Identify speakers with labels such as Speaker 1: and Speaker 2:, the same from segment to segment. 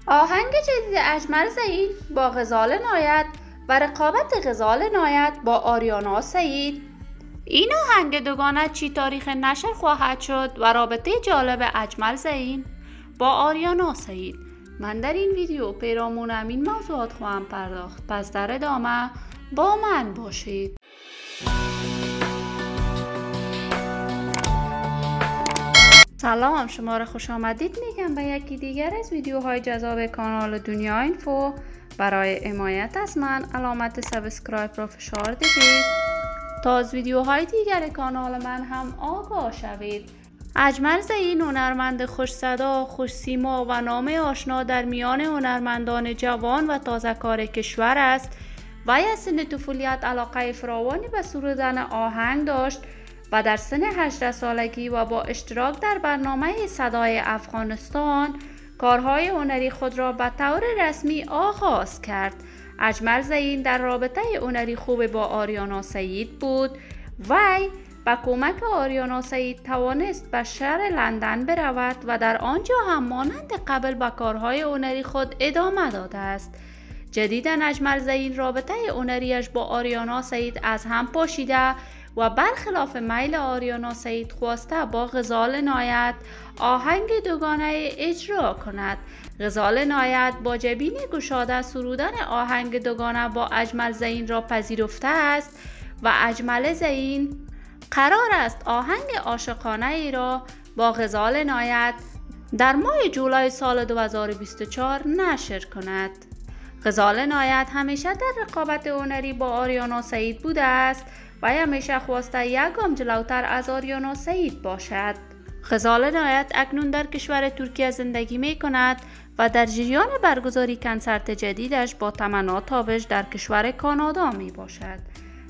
Speaker 1: آهنگ جدید اجمل زهین با غزال نایت و رقابت غزال نایت با آریانا سعید. این آهنگ دوگانه چی تاریخ نشر خواهد شد و رابطه جالب اجمل زهین با آریانا سعید. من در این ویدیو پیرامون این موضوعات خواهم پرداخت، پس در ادامه با من باشید. سلام، شما را خوش آمدید میگم به یکی دیگر از ویدیوهای جذاب کانال دنیا اینفو. برای حمایت از من علامت سابسکرایب را فشار دهید تا از ویدیوهای دیگر کانال من هم آگاه شوید. اجمل زهین هنرمند خوش صدا، خوش سیما و نام آشنا در میان هنرمندان جوان و تازه کار کشور است. وی از سن طفولیت علاقه فراوانی به سرودن آهنگ داشت و در سن 18 سالگی و با اشتراک در برنامه صدای افغانستان کارهای هنری خود را به طور رسمی آغاز کرد. اجمل زهین در رابطه هنری خوب با آریانا سعید بود. وی با کمک آریانا سعید توانست به شهر لندن برود و در آنجا هم مانند قبل به کارهای هنری خود ادامه داده است. جدیداً اجمل زهین رابطه هنریش با آریانا سعید از هم پاشیده و برخلاف میل آریانا سعید خواسته با غزال نایت آهنگ دوگانه اجرا کند. غزال نایت با جبین گشاده سرودن آهنگ دوگانه با اجمل زهین را پذیرفته است و اجمل زهین قرار است آهنگ عاشقانه ای را با غزال نایت در ماه جولای سال 2024 نشر کند. غزال نایت همیشه در رقابت هنری با آریانا سعید بوده است و همیشه خواسته یک گام جلوتر از آریانا سعید باشد. غزال نایت اکنون در کشور ترکیه زندگی می کند و در جریان برگزاری کنسرت جدیدش با تمنا تابش در کشور کانادا می باشد.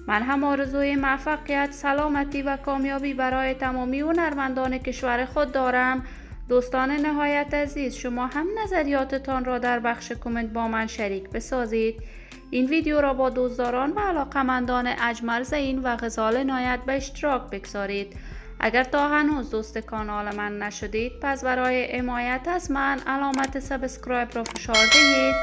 Speaker 1: من هم آرزوی موفقیت، سلامتی و کامیابی برای تمامی هنرمندان کشور خود دارم. دوستان نهایت عزیز، شما هم نظریاتتان را در بخش کامنت با من شریک بسازید. این ویدیو را با دوستداران و علاقمندان اجمل زهین و غزال نایت به اشتراک بگذارید. اگر تا هنوز دوست کانال من نشدید، پس برای حمایت از من علامت سابسکرایب را فشار دهید.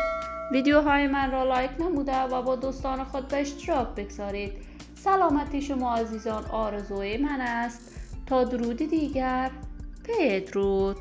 Speaker 1: ویدیوهای من را لایک نموده و با دوستان خود به اشتراک بگذارید. سلامتی شما عزیزان آرزوی من است. تا درودی دیگر، بدرود.